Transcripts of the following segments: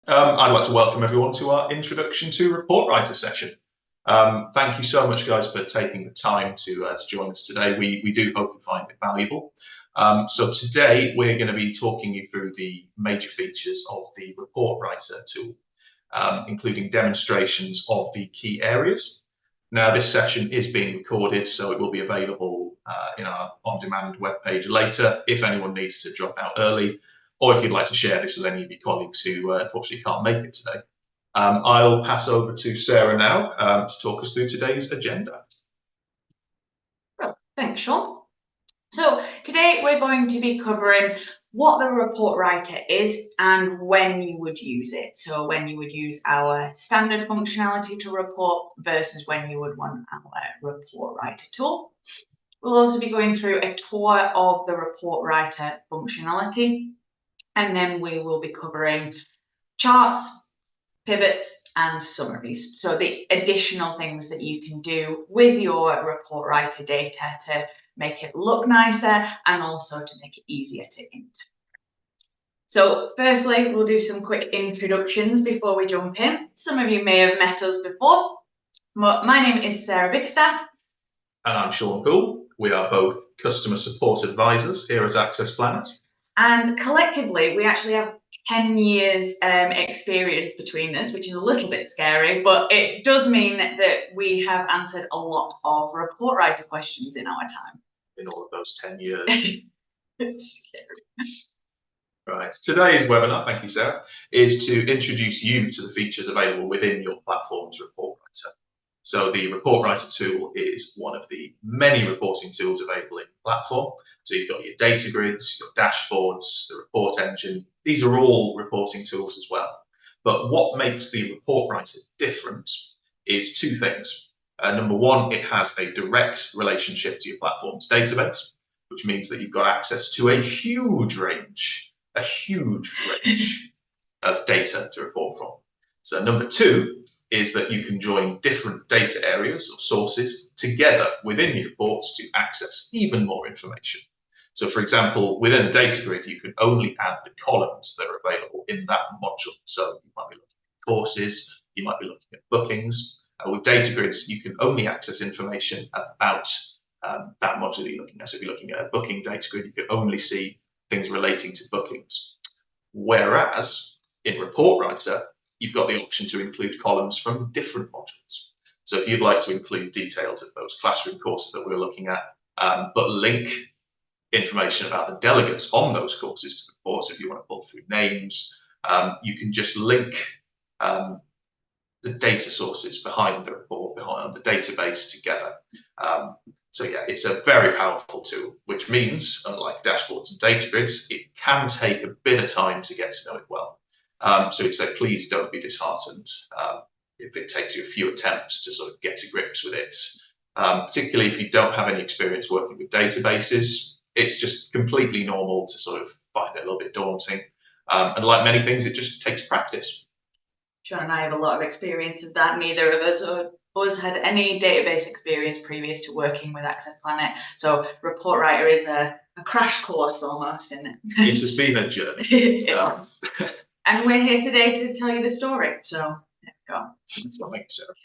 I'd like to welcome everyone to our Introduction to Report Writer session. Thank you so much, guys, for taking the time to join us today. We do hope you find it valuable. So today we're going to be talking you through the major features of the Report Writer tool, including demonstrations of the key areas. Now, this session is being recorded, so it will be available in our on-demand webpage later if anyone needs to drop out early, or if you'd like to share this with any of your colleagues who unfortunately can't make it today. I'll pass over to Sarah now to talk us through today's agenda. Well, thanks, Sean. So today we're going to be covering what the report writer is and when you would use it. So when you would use our standard functionality to report versus when you would want our report writer tool. We'll also be going through a tour of the report writer functionality, and then we will be covering charts, pivots, and summaries. So the additional things that you can do with your report writer data to make it look nicer and also to make it easier to int. So firstly, we'll do some quick introductions before we jump in. Some of you may have met us before. My name is Sarah Bickerstaff. And I'm Sean Poole. We are both customer support advisors here at accessplanit. And collectively, we actually have 10 years experience between us, which is a little bit scary, but it does mean that we have answered a lot of report writer questions in our time. In all of those 10 years. It's scary. Right. Today's webinar, thank you, Sarah, is to introduce you to the features available within your platform's report writer. So the report writer tool is one of the many reporting tools available in the platform. So you've got your data grids, your dashboards, the report engine. These are all reporting tools as well. But what makes the report writer different is two things. Number one, it has a direct relationship to your platform's database, which means that you've got access to a huge range of data to report from. So number two is that you can join different data areas or sources together within your reports to access even more information. So for example, within a data grid, you can only add the columns that are available in that module. So you might be looking at courses, you might be looking at bookings. With data grids, you can only access information about that module that you're looking at. So if you're looking at a booking data grid, you can only see things relating to bookings. Whereas in Report Writer, you've got the option to include columns from different modules. So if you'd like to include details of those classroom courses that we're looking at, but link information about the delegates on those courses to the report, so if you want to pull through names, you can just link the data sources behind the report, behind the database together. So yeah, it's a very powerful tool, which means, unlike dashboards and data grids, it can take a bit of time to get to know it well. So we'd say, please don't be disheartened if it takes you a few attempts to sort of get to grips with it. Particularly if you don't have any experience working with databases, it's just completely normal to sort of find it a little bit daunting. And like many things, it just takes practice. Sean and I have a lot of experience of that. Neither of us had any database experience previous to working with accessplanit. So report writer is a crash course almost, isn't it? It has been a journey. And we're here today to tell you the story. So there we go.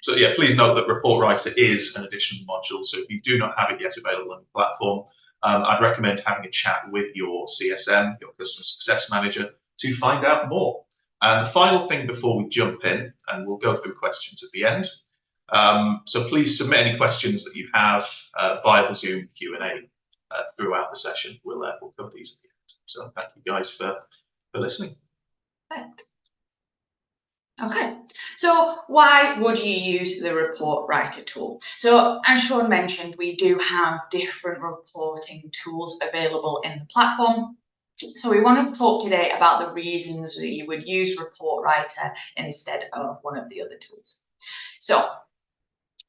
So yeah, please note that report writer is an additional module. So if you do not have it yet available on the platform, I'd recommend having a chat with your CSM, your customer success manager, to find out more. And the final thing before we jump in, and we'll go through questions at the end. So please submit any questions that you have via the Zoom Q&A throughout the session. We'll cover these at the end. So thank you guys for listening. Perfect. Okay, so why would you use the report writer tool? So as Sean mentioned, we do have different reporting tools available in the platform. So we want to talk today about the reasons that you would use report writer instead of one of the other tools. So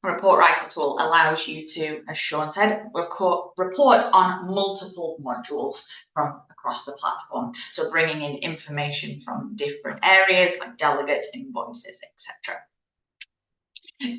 report writer tool allows you to, as Sean said, report on multiple modules from across the platform. So bringing in information from different areas like delegates, invoices, etc.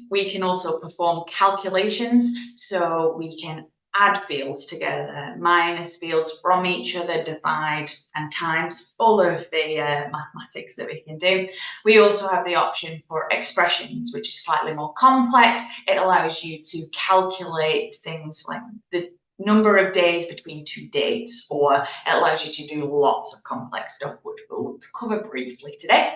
We can also perform calculations, so we can add fields together, minus fields from each other, divide and times, all of the mathematics that we can do. We also have the option for expressions, which is slightly more complex. It allows you to calculate things like the number of days between two dates, or it allows you to do lots of complex stuff, which we'll cover briefly today.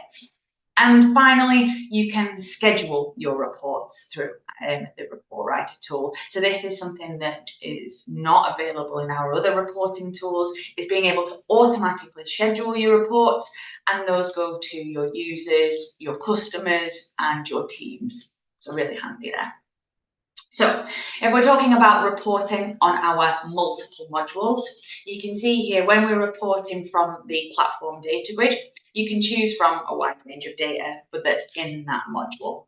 And finally, you can schedule your reports through the report writer tool. So this is something that is not available in our other reporting tools, is being able to automatically schedule your reports, and those go to your users, your customers, and your teams. So really handy there. So if we're talking about reporting on our multiple modules, you can see here when we're reporting from the platform data grid, you can choose from a wide range of data, but that's in that module.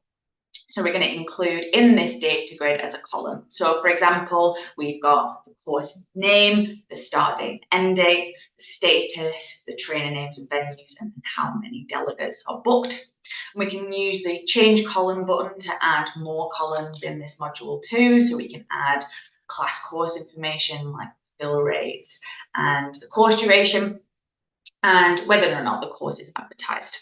So we're going to include in this data grid as a column. So for example, we've got the course name, the start date, end date, the status, the trainer names and venues, and how many delegates are booked. We can use the change column button to add more columns in this module too. So we can add class course information like fill rates and the course duration and whether or not the course is advertised.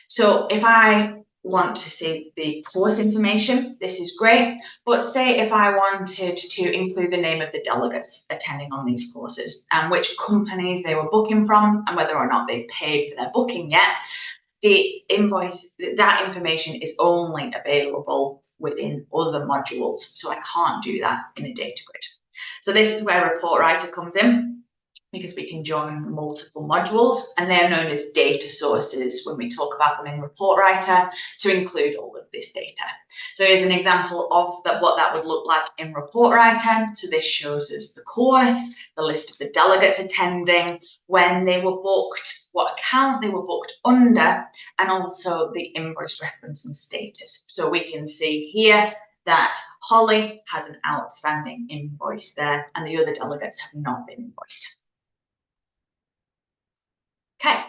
So if I want to see the course information, this is great. But say if I wanted to include the name of the delegates attending on these courses and which companies they were booking from and whether or not they paid for their booking yet, the invoice, that information is only available within other modules. So I can't do that in a data grid. So this is where Report Writer comes in, because we can join multiple modules, and they're known as data sources when we talk about them in Report Writer, to include all of this data. So here's an example of what that would look like in Report Writer. So this shows us the course, the list of the delegates attending, when they were booked, what account they were booked under, and also the invoice reference and status. So we can see here that Holly has an outstanding invoice there, and the other delegates have not been invoiced. Okay,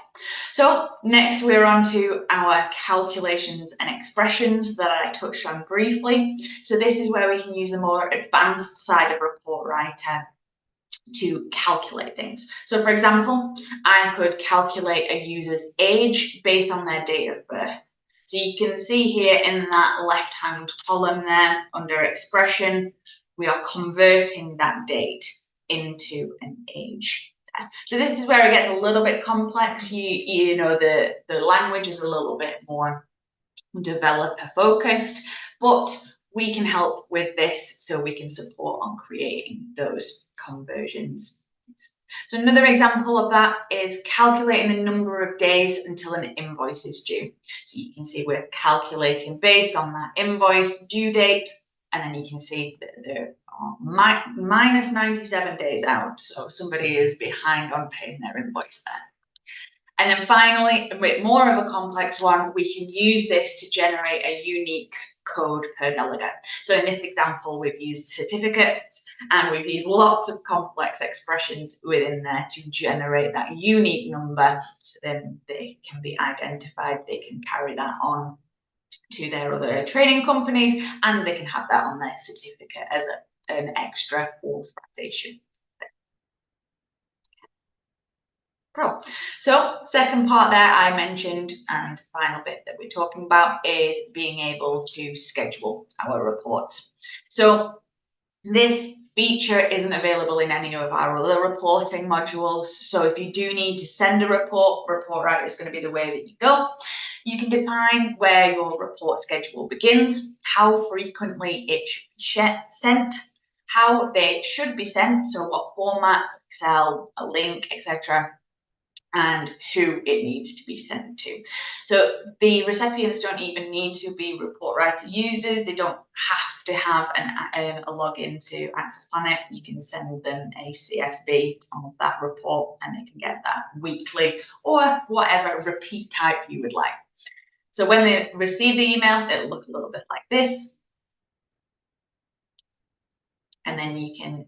so next we're on to our calculations and expressions that I touched on briefly. So this is where we can use the more advanced side of Report Writer to calculate things. So for example, I could calculate a user's age based on their date of birth. So you can see here in that left-hand column there under expression, we are converting that date into an age. So this is where it gets a little bit complex. You know, the language is a little bit more developer focused, but we can help with this so we can support on creating those conversions. So another example of that is calculating the number of days until an invoice is due. So you can see we're calculating based on that invoice due date, and then you can see that there are minus 97 days out. So somebody is behind on paying their invoice there. And then finally, a bit more of a complex one, we can use this to generate a unique code per delegate. So in this example, we've used certificates and we've used lots of complex expressions within there to generate that unique number. So then they can be identified, they can carry that on to their other training companies, and they can have that on their certificate as an extra authorization. Cool. So second part there I mentioned, and final bit that we're talking about is being able to schedule our reports. So this feature isn't available in any of our other reporting modules. So if you do need to send a report, Report Writer is going to be the way that you go. You can define where your report schedule begins, how frequently it should be sent, how they should be sent, so what formats, Excel, a link, etc., and who it needs to be sent to. So the recipients don't even need to be Report Writer users. They don't have to have a login to accessplanit. You can send them a CSV of that report and they can get that weekly or whatever repeat type you would like. So when they receive the email, it'll look a little bit like this. And then you can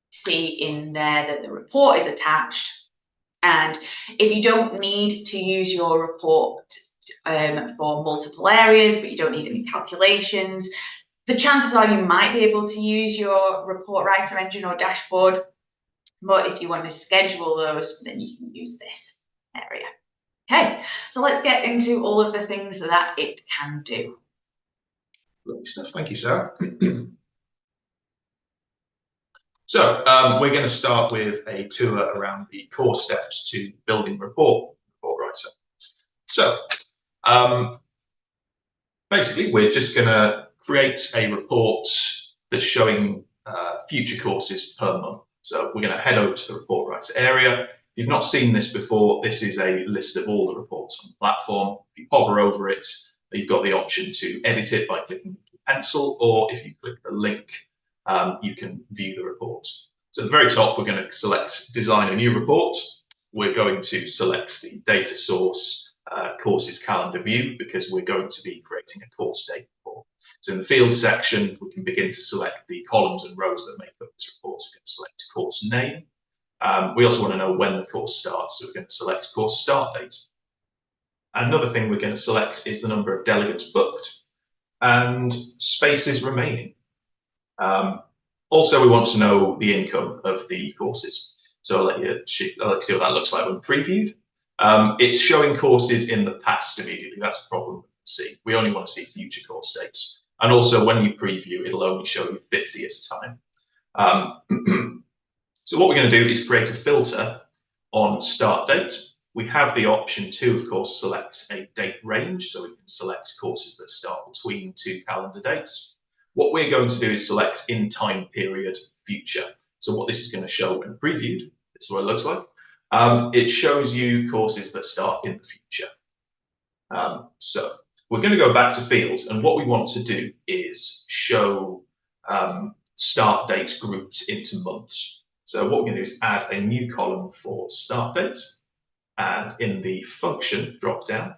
see in there that the report is attached. And if you don't need to use your report for multiple areas, but you don't need any calculations, The chances are you might be able to use your report writer engine or dashboard, but if you want to schedule those, then you can use this area. Okay, so let's get into all of the things that it can do. Lovely stuff. Thank you, Sarah. So we're going to start with a tour around the core steps to building report writer. So basically, we're just going to create a report that's showing future courses per month. So we're going to head over to the report writer area. If you've not seen this before, this is a list of all the reports on the platform. If you hover over it, you've got the option to edit it by clicking the pencil, or if you click the link, you can view the report. So at the very top, we're going to select design a new report. We're going to select the data source courses calendar view, because we're going to be creating a course date report. So in the fields section, we can begin to select the columns and rows that make up this report. So we can select course name. We also want to know when the course starts, so we're going to select course start date. Another thing we're going to select is the number of delegates booked and spaces remaining. Also, we want to know the income of the courses. So I'll let you see what that looks like when previewed. It's showing courses in the past immediately. That's the problem we see. We only want to see future course dates. And also, when you preview, it'll only show you 50 at a time. So what we're going to do is create a filter on start date. We have the option to, of course, select a date range. So we can select courses that start between 2 calendar dates. What we're going to do is select in time period future. So what this is going to show when previewed, this is what it looks like. It shows you courses that start in the future. So we're going to go back to fields, and what we want to do is show start dates grouped into months. So what we're going to do is add a new column for start date, and in the function drop down,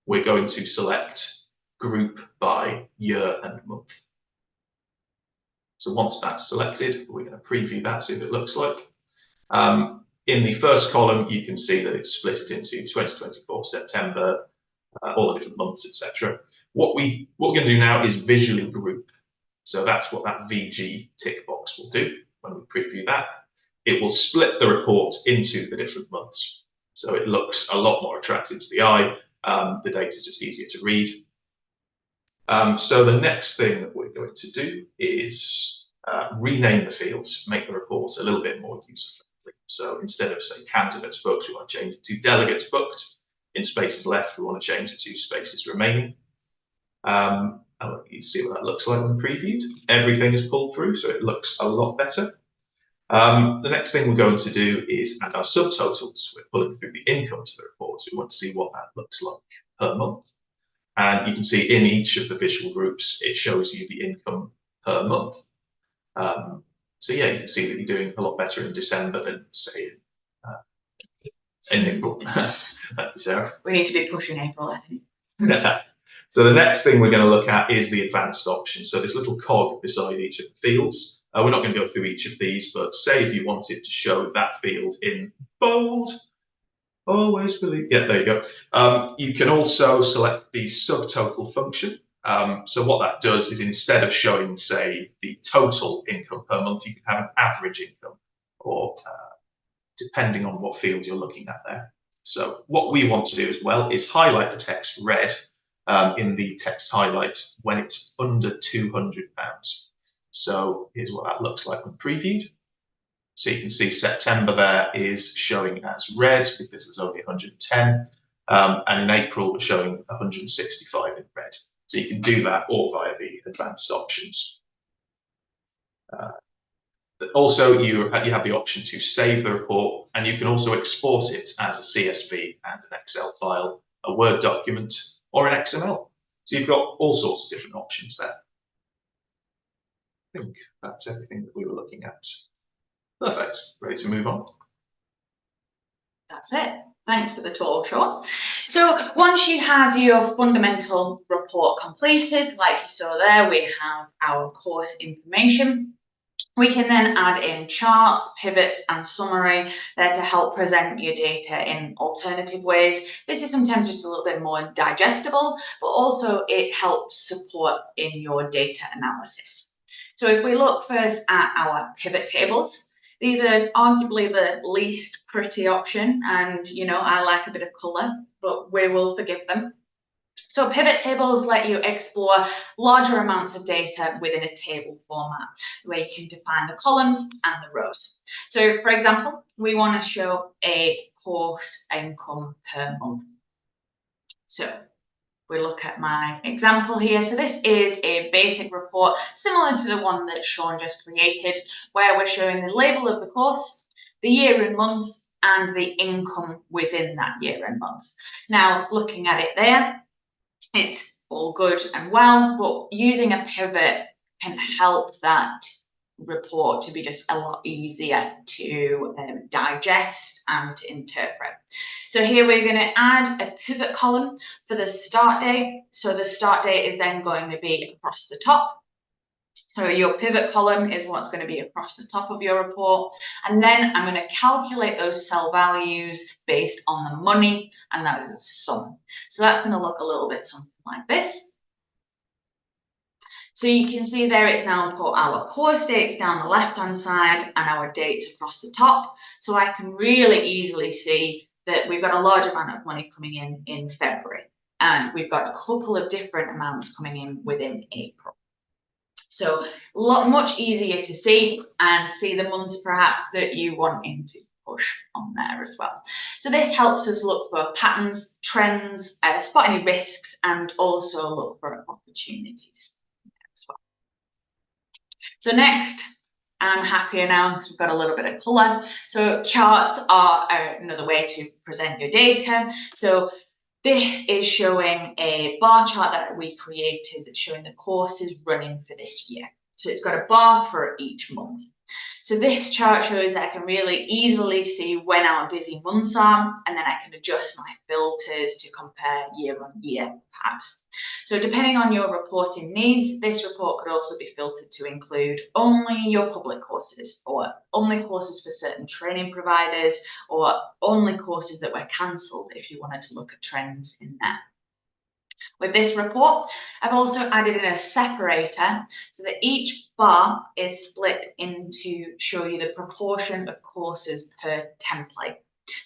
we're going to select group by year and month. So once that's selected, we're going to preview that, see what it looks like. In the first column, you can see that it's split it into 2024 September, all the different months, etc. What we're going to do now is visually group. So that's what that VG tick box will do when we preview that. It will split the report into the different months. So it looks a lot more attractive to the eye. The data is just easier to read. So the next thing that we're going to do is rename the fields, make the report a little bit more user-friendly. So instead of, say, candidates booked, we want to change it to delegates booked. In spaces left, we want to change it to spaces remaining. I'll let you see what that looks like when previewed. Everything is pulled through, so it looks a lot better. The next thing we're going to do is add our subtotals. We're pulling through the income to the report, so we want to see what that looks like per month. And you can see in each of the visual groups, it shows you the income per month. So yeah, you can see that you're doing a lot better in December than, say, in April. Thank you, Sarah. We need to be pushing April, I think. So the next thing we're going to look at is the advanced option. So this little cog beside each of the fields. We're not going to go through each of these, but say if you wanted to show that field in bold, always believe. Yeah, there you go. You can also select the subtotal function. So what that does is, instead of showing, say, the total income per month, you can have an average income, or depending on what field you're looking at there. So what we want to do as well is highlight the text red in the text highlight when it's under £200. So here's what that looks like when previewed. So you can see September there is showing as red because there's only 110. And in April, we're showing 165 in red. So you can do that all via the advanced options. Also, you have the option to save the report, and you can also export it as a CSV and an Excel file, a Word document, or an XML. So you've got all sorts of different options there. I think that's everything that we were looking at. Perfect. Ready to move on? That's it. Thanks for the tour, Sean. So once you have your fundamental report completed, like you saw there, we have our course information. We can then add in charts, pivots, and summary there to help present your data in alternative ways. This is sometimes just a little bit more digestible, but also it helps support in your data analysis. So if we look first at our pivot tables, these are arguably the least pretty option, and I like a bit of colour, but we will forgive them. So pivot tables let you explore larger amounts of data within a table format, where you can define the columns and the rows. So for example, we want to show a course income per month. So we look at my example here. So this is a basic report similar to the one that Sean just created, where we're showing the label of the course, the year and month, and the income within that year and month. Now, looking at it there, it's all good and well, but using a pivot can help that report to be just a lot easier to digest and to interpret. So here we're going to add a pivot column for the start date. So the start date is then going to be across the top. So your pivot column is what's going to be across the top of your report. And then I'm going to calculate those cell values based on the money, and that is a sum. So that's going to look a little bit something like this. So you can see there it's now put our course dates down the left-hand side and our dates across the top. So I can really easily see that we've got a large amount of money coming in February, and we've got a couple of different amounts coming in within April. So much easier to see, and see the months perhaps that you want in to push on there as well. So this helps us look for patterns, trends, spot any risks, and also look for opportunities as well. So next, I'm happier now because we've got a little bit of colour. So charts are another way to present your data. So this is showing a bar chart that we created that's showing the courses running for this year. So it's got a bar for each month. So this chart shows that I can really easily see when our busy months are, and then I can adjust my filters to compare year on year, perhaps. So depending on your reporting needs, this report could also be filtered to include only your public courses, or only courses for certain training providers, or only courses that were cancelled if you wanted to look at trends in there. With this report, I've also added in a separator so that each bar is split into show you the proportion of courses per template.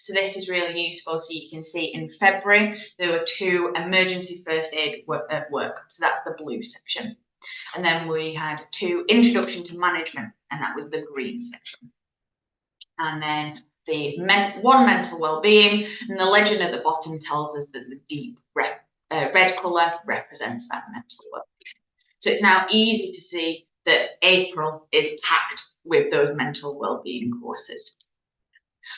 So this is really useful, so you can see in February there were 2 emergency first aid at work, so that's the blue section. And then we had 2 introduction to management, and that was the green section. And then the 1 mental well-being, and the legend at the bottom tells us that the deep red colour represents that mental well-being. So it's now easy to see that April is packed with those mental well-being courses.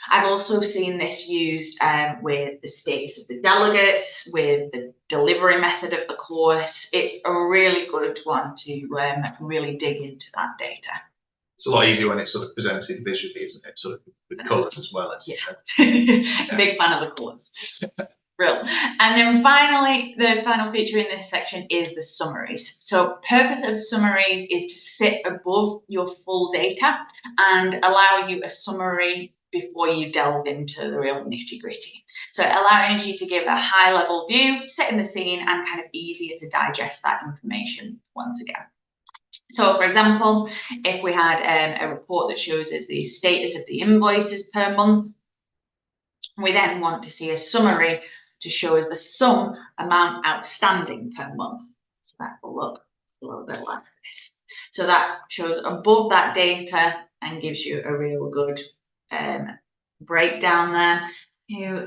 I've also seen this used with the status of the delegates, with the delivery method of the course. It's a really good one to really dig into that data. It's a lot easier when it's sort of presented visually, isn't it? Sort of with colours as well. Yeah. Big fan of the colours. Real. And then finally, the final feature in this section is the summaries. So purpose of summaries is to sit above your full data and allow you a summary before you delve into the real nitty-gritty. So it allows you to give a high-level view, set in the scene, and kind of easier to digest that information once again. So for example, if we had a report that shows us the status of the invoices per month, we then want to see a summary to show us the sum amount outstanding per month. So that will look a little bit like this. So that shows above that data and gives you a real good breakdown there.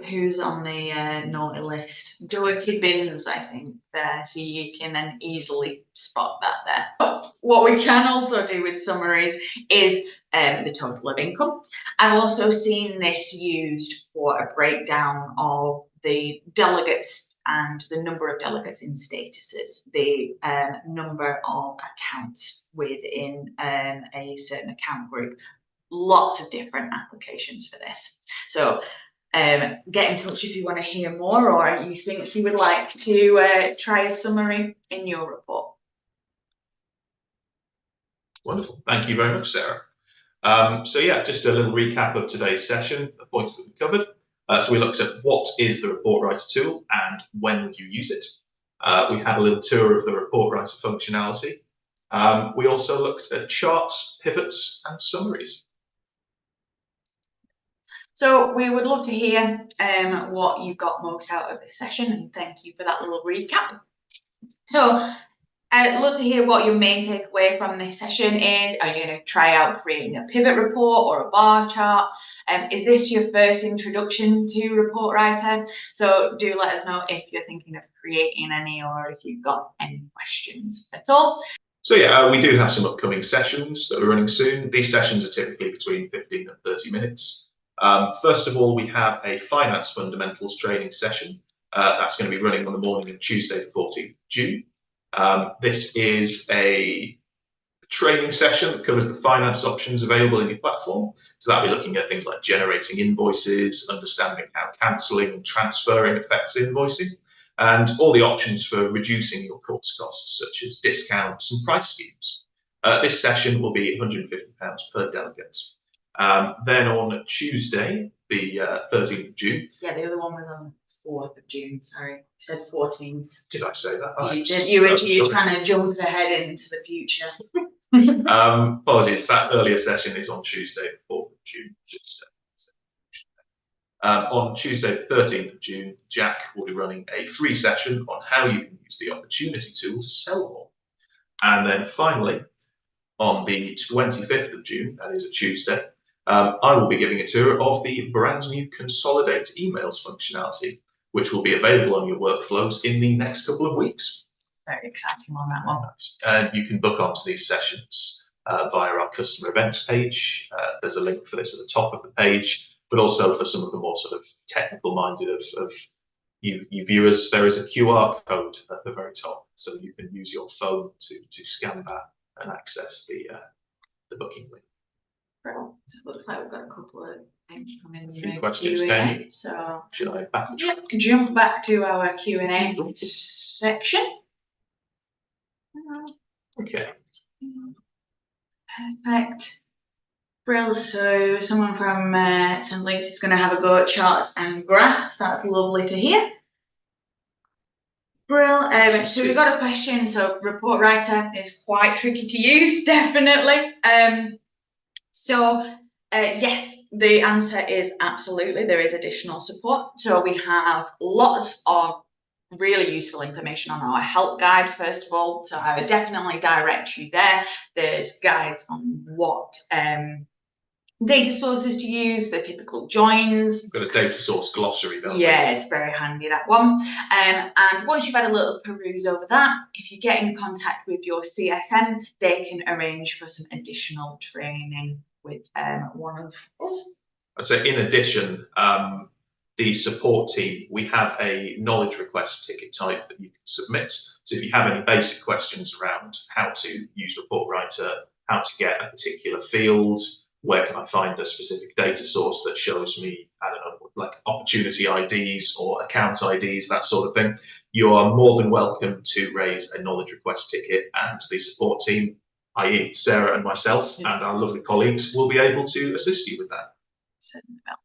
Who's on the naughty list? Dirty bins, I think, there. So you can then easily spot that there. But what we can also do with summaries is the total of income. I've also seen this used for a breakdown of the delegates and the number of delegates in statuses, the number of accounts within a certain account group. Lots of different applications for this. So get in touch if you want to hear more, or you think you would like to try a summary in your report. Wonderful. Thank you very much, Sarah. So yeah, just a little recap of today's session, the points that we covered. So we looked at what is the report writer tool and when would you use it. We had a little tour of the report writer functionality. We also looked at charts, pivots, and summaries. So we would love to hear what you got most out of this session, and thank you for that little recap. So I'd love to hear what your main takeaway from this session is. Are you going to try out creating a pivot report or a bar chart? Is this your first introduction to report writer? So do let us know if you're thinking of creating any or if you've got any questions at all. So yeah, we do have some upcoming sessions that we're running soon. These sessions are typically between 15 and 30 minutes. First of all, we have a finance fundamentals training session. That's going to be running on the morning of Tuesday, the 14th of June. This is a training session that covers the finance options available in your platform. So that'll be looking at things like generating invoices, understanding how cancelling and transferring affects invoicing, and all the options for reducing your course costs, such as discounts and price schemes. This session will be £150 per delegate. Then on Tuesday, the 13th of June. Yeah, the other one was on 4th of June, sorry. You said 14th. Did I say that? You did. You were trying to jump ahead into the future. Apologies, that earlier session is on Tuesday, the 4th of June. On Tuesday, the 13th of June, Jack will be running a free session on how you can use the opportunity tool to sell more. And then finally, on the 25th of June, that is a Tuesday, I will be giving a tour of the brand new Consolidate emails functionality, which will be available on your workflows in the next couple of weeks. Very exciting on that one. And you can book onto these sessions via our customer events page. There's a link for this at the top of the page, but also for some of the more sort of technical minded of you viewers, there is a QR code at the very top, so you can use your phone to scan that and access the booking link. Well, it looks like we've got a couple of things coming in. A few questions, Q&A, so should I jump back to our Q&A section? Okay. Perfect. Brill. So someone from St. Luke's is going to have a go at charts and graphs. That's lovely to hear. Brill. So we've got a question. So report writer is quite tricky to use, definitely. Yes, the answer is absolutely. There is additional support. So we have lots of really useful information on our help guide, first of all. So I would definitely direct you there. There's guides on what data sources to use, the typical joins. We've got a data source glossary, don't we? Yeah, it's very handy, that one. And once you've had a little peruse over that, if you get in contact with your CSM, they can arrange for some additional training with one of us. I'd say in addition, the support team, we have a knowledge request ticket type that you can submit. So if you have any basic questions around how to use Report Writer, how to get a particular field, where can I find a specific data source that shows me, I don't know, like opportunity IDs or account IDs, that sort of thing, you are more than welcome to raise a knowledge request ticket, and the support team, i.e. Sarah and myself and our lovely colleagues, will be able to assist you with that. Certainly will.